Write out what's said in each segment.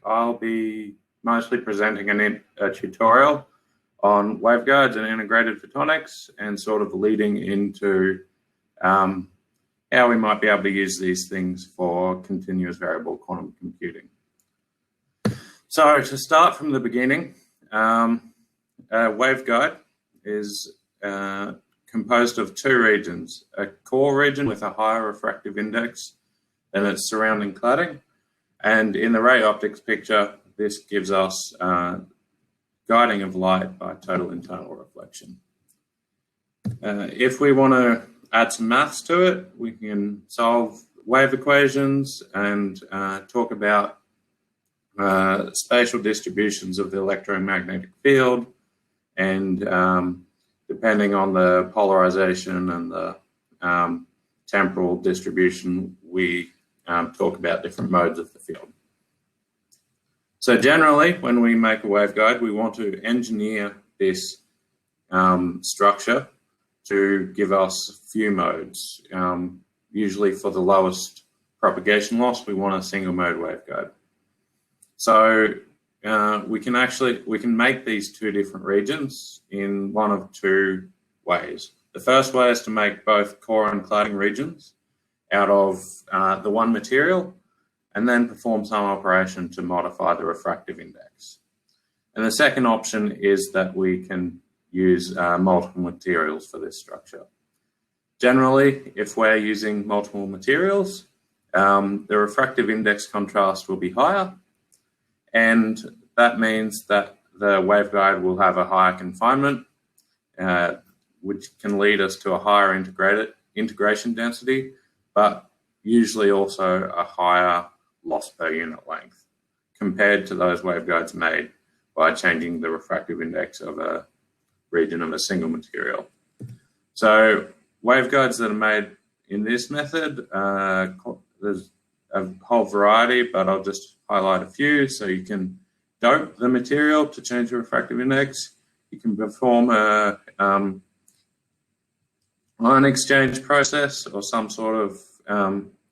I'll be mostly presenting a tutorial on waveguides and integrated photonics, and sort of leading into how we might be able to use these things for continuous variable quantum computing. So to start from the beginning, a waveguide is composed of two regions: a core region with a higher refractive index than its surrounding cladding, and in the ray optics picture, this gives us guiding of light by total internal reflection. If we want to add some maths to it, we can solve wave equations and talk about spatial distributions of the electromagnetic field, and depending on the polarization and the temporal distribution, we talk about different modes of the field. So generally, when we make a waveguide, we want to engineer this structure to give us a few modes. Usually for the lowest propagation loss, we want a single mode waveguide. So we can make these two different regions in one of two ways. The first way is to make both core and cladding regions out of the one material, and then perform some operation to modify the refractive index. And the second option is that we can use multiple materials for this structure. Generally, if we're using multiple materials, the refractive index contrast will be higher, and that means that the waveguide will have a higher confinement, which can lead us to a higher integration density, but usually also a higher loss per unit length compared to those waveguides made by changing the refractive index of a region of a single material. So waveguides that are made in this method, there's a whole variety, but I'll just highlight a few. So you can dope the material to change the refractive index. You can perform a ion exchange process or some sort of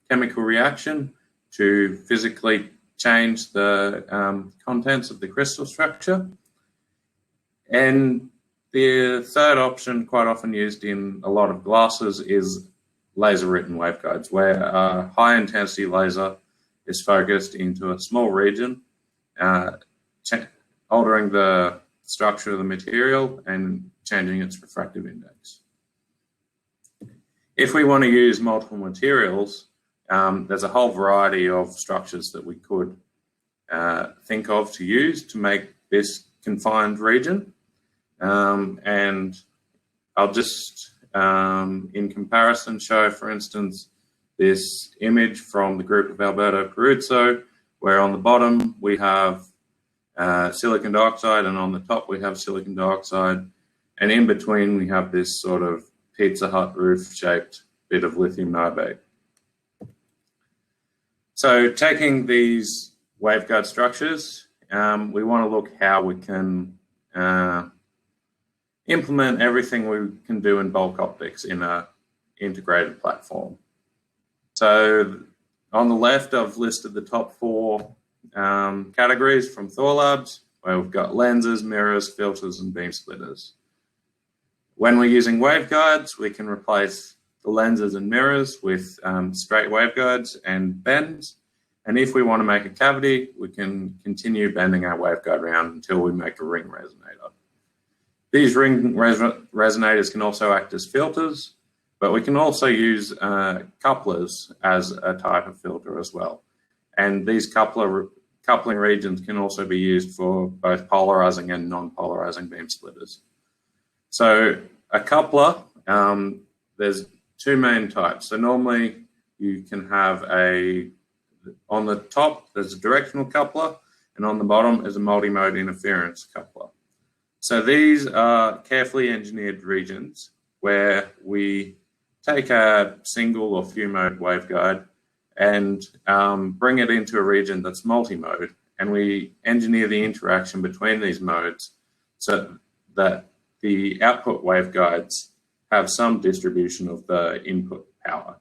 chemical reaction to physically change the contents of the crystal structure. And the third option, quite often used in a lot of glasses, is laser-written waveguides, where a high-intensity laser is focused into a small region, altering the structure of the material and changing its refractive index. If we want to use multiple materials, there's a whole variety of structures that we could think of to use to make this confined region. And I'll just, in comparison, show, for instance, this image from the group of Alberto Peruzzo, where on the bottom we have silicon dioxide, and on the top we have silicon dioxide, and in between we have this sort of Pizza Hut roof-shaped bit of lithium niobate. So taking these waveguide structures, we want to look how we can implement everything we can do in bulk optics in an integrated platform. So on the left, I've listed the top four categories from Thorlabs, where we've got lenses, mirrors, filters, and beam splitters. When we're using waveguides, we can replace the lenses and mirrors with straight waveguides and bends. And if we want to make a cavity, we can continue bending our waveguide around until we make a ring resonator. These ring resonators can also act as filters, but we can also use couplers as a type of filter as well. And these coupling regions can also be used for both polarizing and non-polarizing beam splitters. So a coupler, there's two main types. So normally you can have on the top, there's a directional coupler, and on the bottom is a multi-mode interference coupler. So these are carefully engineered regions where we take a single or few mode waveguide and bring it into a region that's multi-mode, and we engineer the interaction between these modes so that the output waveguides have some distribution of the input power.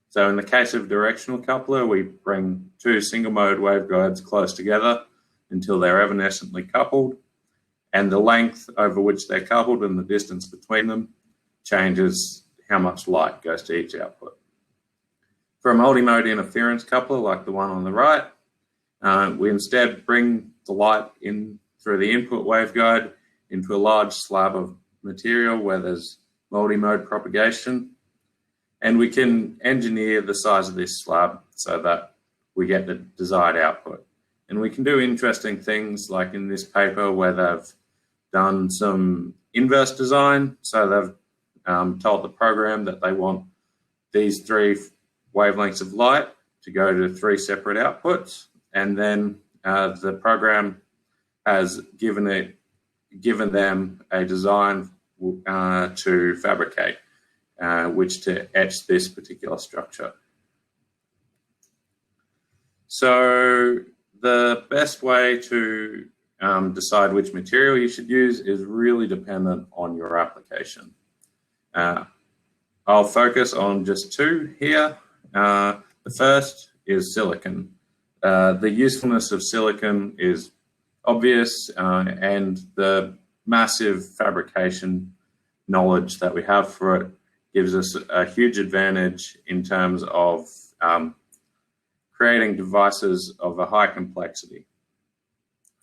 So in the case of directional coupler, we bring two single mode waveguides close together until they're evanescently coupled, and the length over which they're coupled and the distance between them changes how much light goes to each output. For a multimode interference coupler like the one on the right, we instead bring the light in through the input waveguide into a large slab of material where there's multimode propagation, and we can engineer the size of this slab so that we get the desired output. And we can do interesting things like in this paper where they've done some inverse design. So they've told the program that they want these 3 wavelengths of light to go to 3 separate outputs, and then the program has given them a design to fabricate, which to etch this particular structure. So the best way to decide which material you should use is really dependent on your application. I'll focus on just 2 here. The first is silicon. The usefulness of silicon is obvious, and the massive fabrication knowledge that we have for it gives us a huge advantage in terms of creating devices of a high complexity.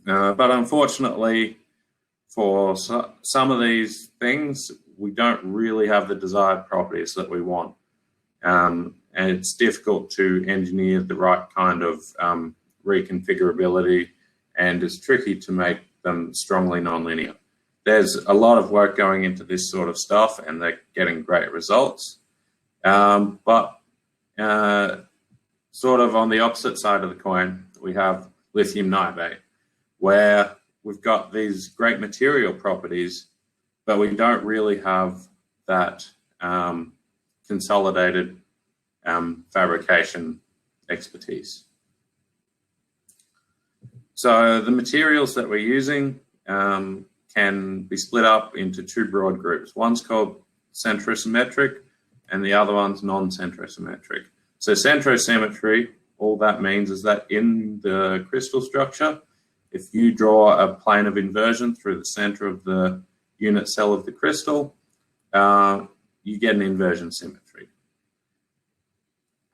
But unfortunately, for some of these things, we don't really have the desired properties that we want. And it's difficult to engineer the right kind of reconfigurability, and it's tricky to make them strongly nonlinear. There's a lot of work going into this sort of stuff, and they're getting great results. But sort of on the opposite side of the coin, we have lithium niobate, where we've got these great material properties, but we don't really have that consolidated fabrication expertise. So the materials that we're using can be split up into 2 broad groups. One's called centrosymmetric and the other one's non-centrosymmetric. So centrosymmetry, all that means is that in the crystal structure, if you draw a plane of inversion through the center of the unit cell of the crystal, you get an inversion symmetry.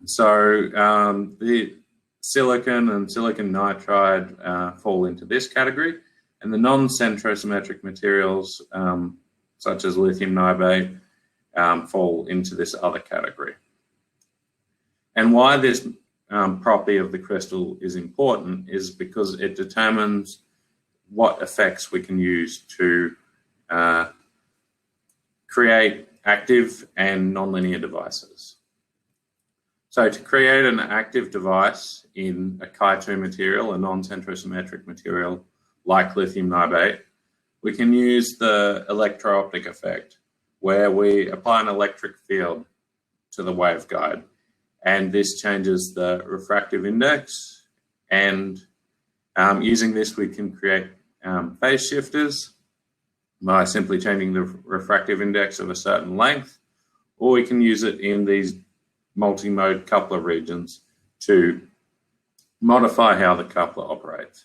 So the silicon and silicon nitride fall into this category, and the non-centrosymmetric materials, such as lithium niobate, fall into this other category. And why this property of the crystal is important is because it determines what effects we can use to create active and nonlinear devices. So to create an active device in a Chi2 material, a non-centrosymmetric material like lithium niobate, we can use the electro-optic effect, where we apply an electric field to the waveguide, and this changes the refractive index, and using this we can create phase shifters by simply changing the refractive index of a certain length, or we can use it in these multi-mode coupler regions to modify how the coupler operates.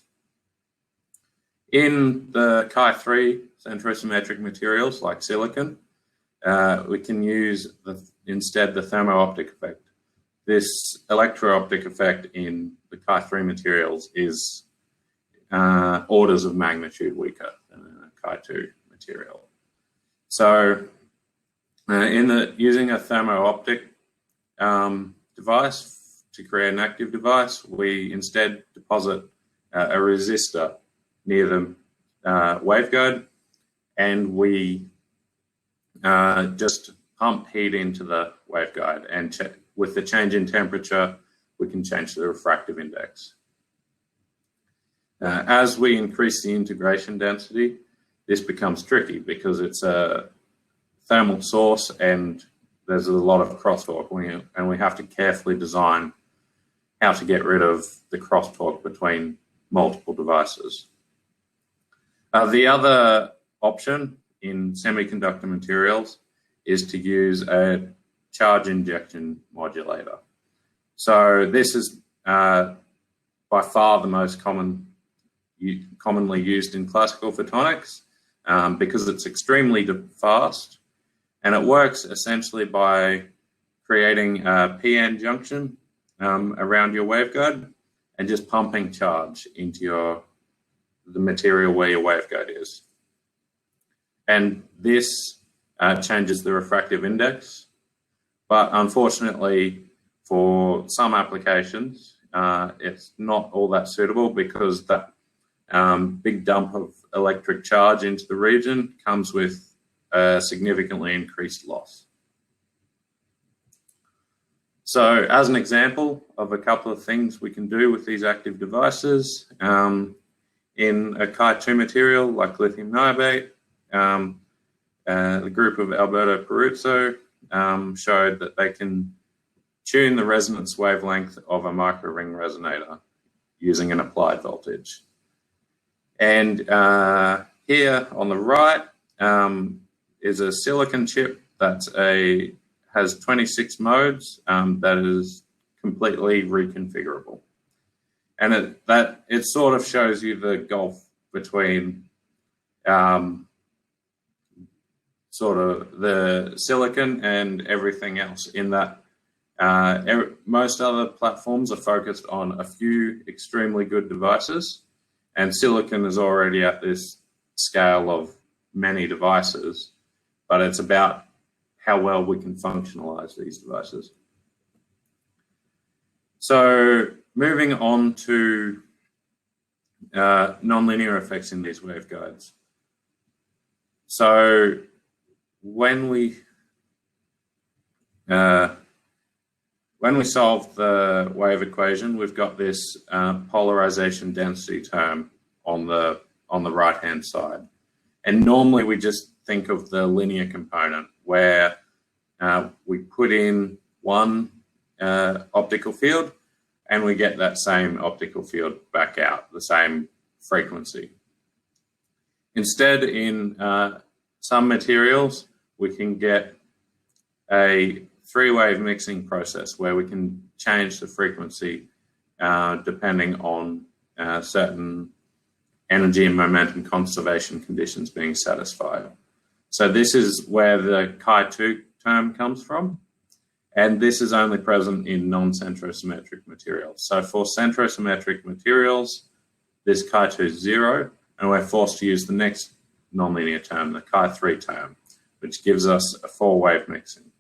In the Chi3 centrosymmetric materials like silicon, we can use instead the thermo-optic effect. This electro-optic effect in the Chi3 materials is orders of magnitude weaker than a Chi2 material. So using a thermo-optic device to create an active device, we instead deposit a resistor near the waveguide, and we just pump heat into the waveguide, and with the change in temperature, we can change the refractive index. As we increase the integration density, this becomes tricky because it's a thermal source and there's a lot of crosstalk, and we have to carefully design how to get rid of the crosstalk between multiple devices. The other option in semiconductor materials is to use a charge injection modulator. So this is by far the most common commonly used in classical photonics because it's extremely fast, and it works essentially by creating a p-n junction around your waveguide and just pumping charge into the material where your waveguide is. And this changes the refractive index, but unfortunately for some applications it's not all that suitable because that big dump of electric charge into the region comes with a significantly increased loss. So as an example of a couple of things we can do with these active devices, in a Chi2 material like lithium niobate, the group of Alberto Peruzzo showed that they can tune the resonance wavelength of a microring resonator using an applied voltage. And here on the right is a silicon chip that has 26 modes that is completely reconfigurable. And it sort of shows you the gulf between sort of the silicon and everything else, in that most other platforms are focused on a few extremely good devices, and silicon is already at this scale of many devices, but it's about how well we can functionalize these devices. So moving on to nonlinear effects in these waveguides. So when we solve the wave equation, we've got this polarization density term on the right-hand side. And normally we just think of the linear component where we put in one optical field and we get that same optical field back out, the same frequency. Instead, in some materials, we can get a three-wave mixing process where we can change the frequency depending on certain energy and momentum conservation conditions being satisfied. So this is where the Chi2 term comes from, and this is only present in non-centrosymmetric materials. So for centrosymmetric materials, this Chi2 is 0, and we're forced to use the next nonlinear term, the Chi3 term, which gives us a 4-wave mixing.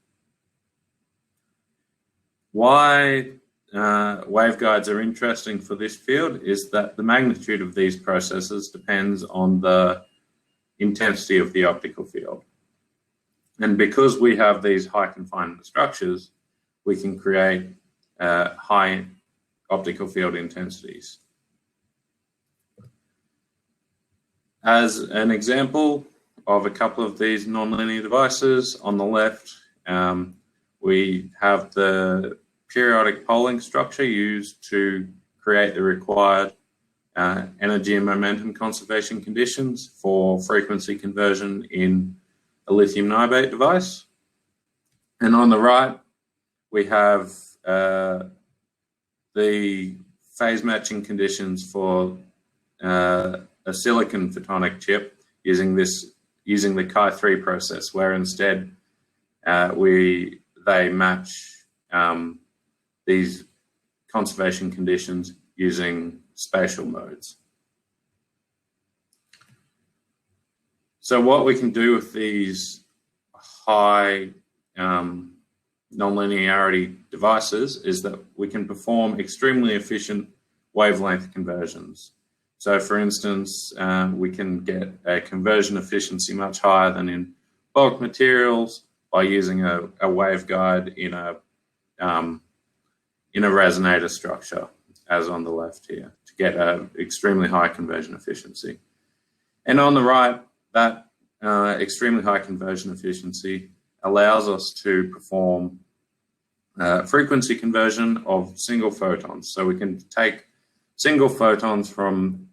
Why waveguides are interesting for this field is that the magnitude of these processes depends on the intensity of the optical field. And because we have these high confinement structures, we can create high optical field intensities. As an example of a couple of these nonlinear devices, on the left, we have the periodic polling structure used to create the required energy and momentum conservation conditions for frequency conversion in a lithium niobate device. And on the right, we have the phase matching conditions for a silicon photonic chip using the Chi3 process, where instead they match these conservation conditions using spatial modes. So what we can do with these high nonlinearity devices is that we can perform extremely efficient wavelength conversions. So for instance, we can get a conversion efficiency much higher than in bulk materials by using a waveguide in a resonator structure, as on the left here, to get an extremely high conversion efficiency. And on the right, that extremely high conversion efficiency allows us to perform frequency conversion of single photons. So we can take single photons from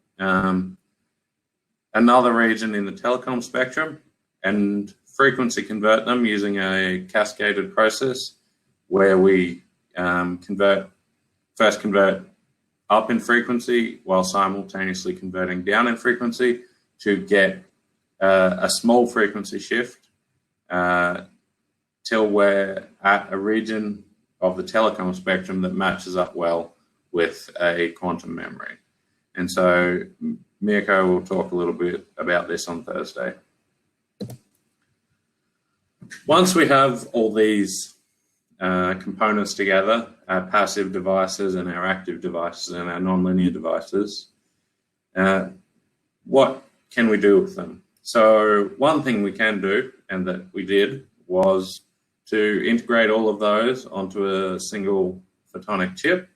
another region in the telecom spectrum and frequency convert them using a cascaded process where we first convert up in frequency while simultaneously converting down in frequency to get a small frequency shift till we're at a region of the telecom spectrum that matches up well with a quantum memory. And so Mirko will talk a little bit about this on Thursday. Once we have all these components together, our passive devices and our active devices and our nonlinear devices, what can we do with them? So one thing we can do, and that we did, was to integrate all of those onto a single photonic chip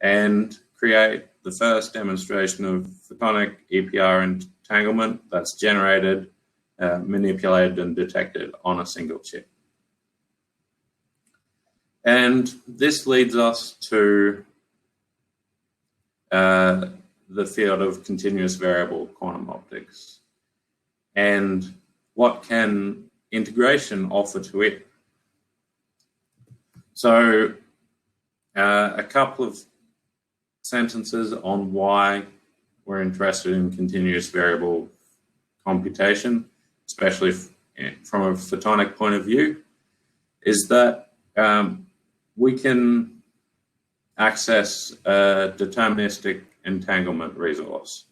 and create the first demonstration of photonic EPR entanglement that's generated, manipulated, and detected on a single chip. And this leads us to the field of continuous variable quantum optics. And what can integration offer to it? So a couple of sentences on why we're interested in continuous variable computation, especially from a photonic point of view, is that we can access a deterministic entanglement resource.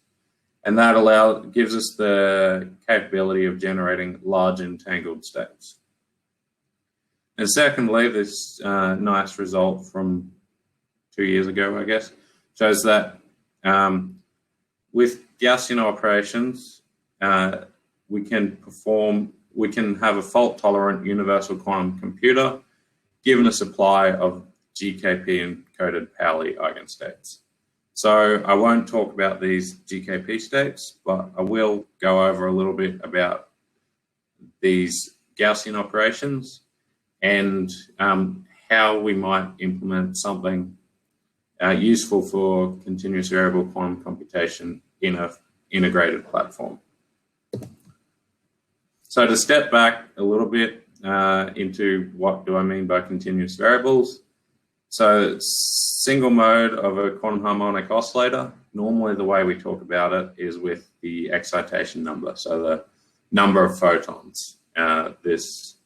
And that gives us the capability of generating large entangled states. And secondly, this nice result from 2 years ago, I guess, shows that with Gaussian operations, we can have a fault-tolerant universal quantum computer given a supply of GKP-encoded Pauli eigenstates. So I won't talk about these GKP states, but I will go over a little bit about these Gaussian operations and how we might implement something useful for continuous variable quantum computation in an integrated platform. So to step back a little bit into what do I mean by continuous variables. So single mode of a quantum harmonic oscillator, normally the way we talk about it is with the excitation number, so the number of photons, this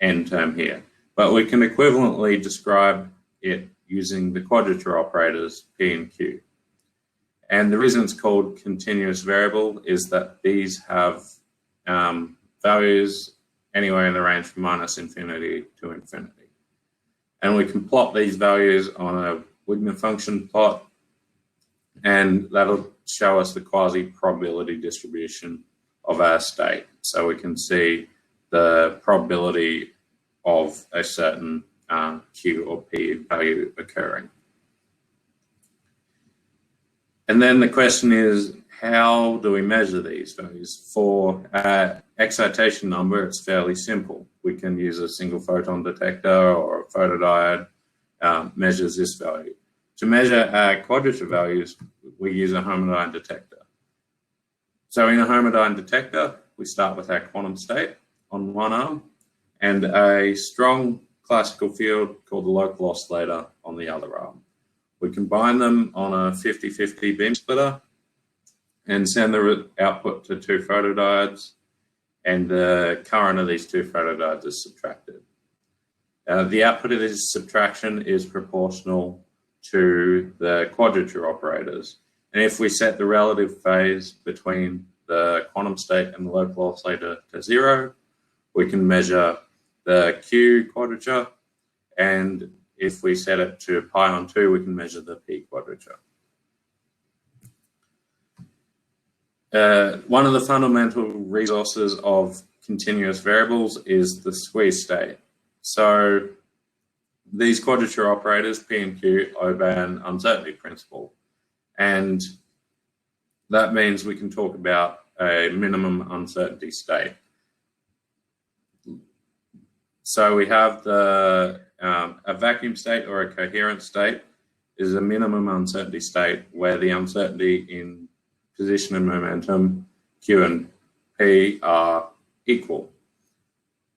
N term here. But we can equivalently describe it using the quadrature operators P and Q. And the reason it's called continuous variable is that these have values anywhere in the range from -infinity to infinity. And we can plot these values on a Wigner function plot, and that'll show us the quasi-probability distribution of our state. So we can see the probability of a certain Q or P value occurring. And then the question is, how do we measure these values? For excitation number, it's fairly simple. We can use a single photon detector or a photodiode measures this value. To measure our quadrature values, we use a Homodyne detector. So in a Homodyne detector, we start with our quantum state on one arm and a strong classical field called the local oscillator on the other arm. We combine them on a 50-50 beam splitter and send the output to two photodiodes, and the current of these two photodiodes is subtracted. The output of this subtraction is proportional to the quadrature operators. And if we set the relative phase between the quantum state and the local oscillator to 0, we can measure the Q quadrature, and if we set it to pi on 2, we can measure the P quadrature. One of the fundamental resources of continuous variables is the squeeze state. So these quadrature operators, P and Q, obey an uncertainty principle. And that means we can talk about a minimum uncertainty state. So we have a vacuum state or a coherent state is a minimum uncertainty state where the uncertainty in position and momentum, Q and P, are equal.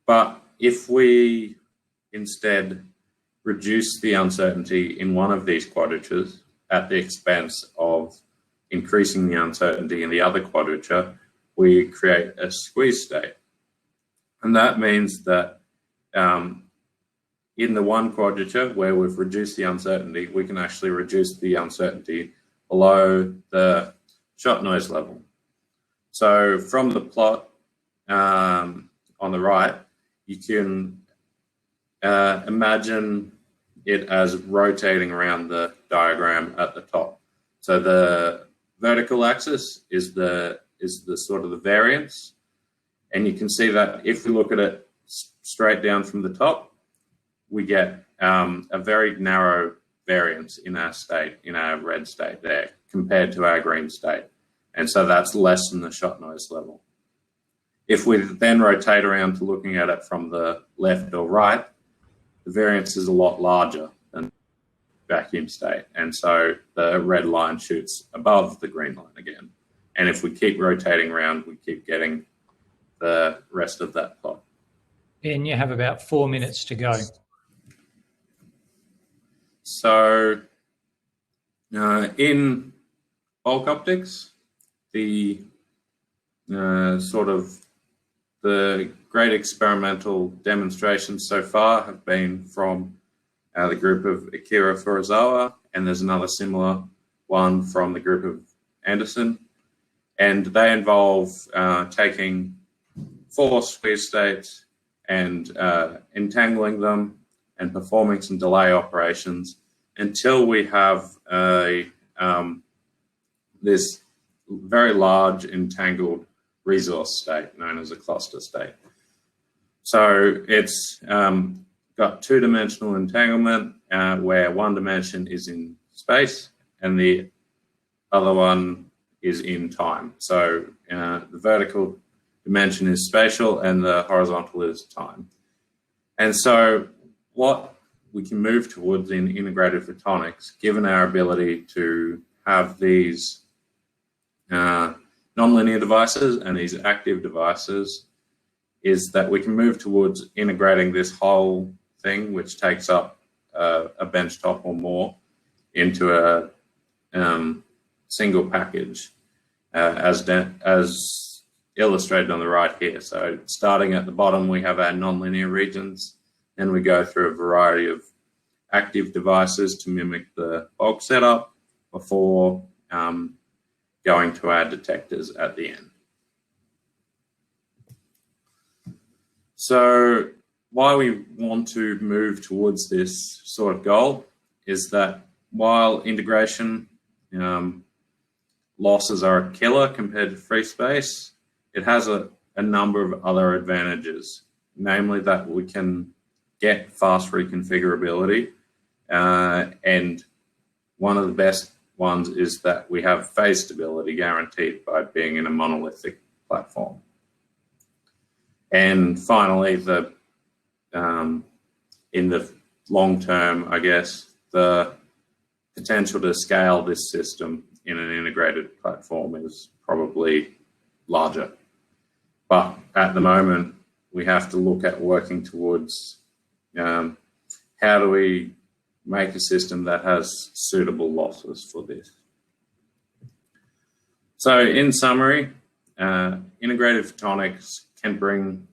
But if we instead reduce the uncertainty in one of these quadratures, at the expense of increasing the uncertainty in the other quadrature, we create a squeeze state. And that means that in the one quadrature where we've reduced the uncertainty, we can actually reduce the uncertainty below the shot noise level. So from the plot on the right, you can imagine it as rotating around the diagram at the top. So the vertical axis is the sort of the variance, and you can see that if we look at it straight down from the top, we get a very narrow variance in our state, in our red state there, compared to our green state. And so that's less than the shot noise level. If we then rotate around to looking at it from the left or right, the variance is a lot larger than vacuum state. And so the red line shoots above the green line again. And if we keep rotating around, we keep getting the rest of that plot. Ben, you have about 4 minutes to go. So in bulk optics, the sort of the great experimental demonstrations so far have been from the group of Akira Furuzawa, and there's another similar one from the group of Anderson. And they involve taking 4 squeeze states and entangling them and performing some delay operations until we have this very large entangled resource state known as a cluster state. So it's got 2-dimensional entanglement where one dimension is in space and the other one is in time. So the vertical dimension is spatial and the horizontal is time. And so what we can move towards in integrated photonics, given our ability to have these nonlinear devices and these active devices, is that we can move towards integrating this whole thing, which takes up a benchtop or more, into a single package, as illustrated on the right here. So starting at the bottom, we have our nonlinear regions, and we go through a variety of active devices to mimic the bulk setup before going to our detectors at the end. So why we want to move towards this sort of goal is that while integration losses are a killer compared to free space, it has a number of other advantages, namely that we can get fast reconfigurability, and one of the best ones is that we have phase stability guaranteed by being in a monolithic platform. And finally, in the long term, I guess, the potential to scale this system in an integrated platform is probably larger. But at the moment, we have to look at working towards how do we make a system that has suitable losses for this. So in summary, integrated photonics can bring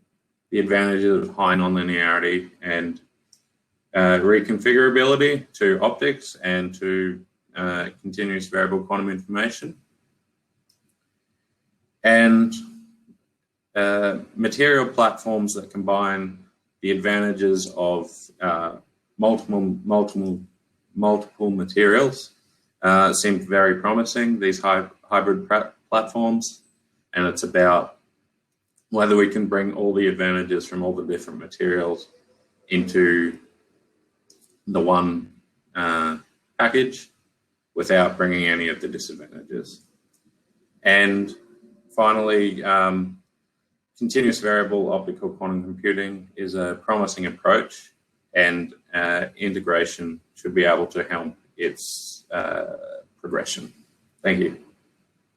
the advantages of high nonlinearity and reconfigurability to optics and to continuous variable quantum information. And material platforms that combine the advantages of multiple materials seem very promising, these hybrid platforms, and it's about whether we can bring all the advantages from all the different materials into the one package without bringing any of the disadvantages. And finally, continuous variable optical quantum computing is a promising approach, and integration should be able to help its progression. Thank you.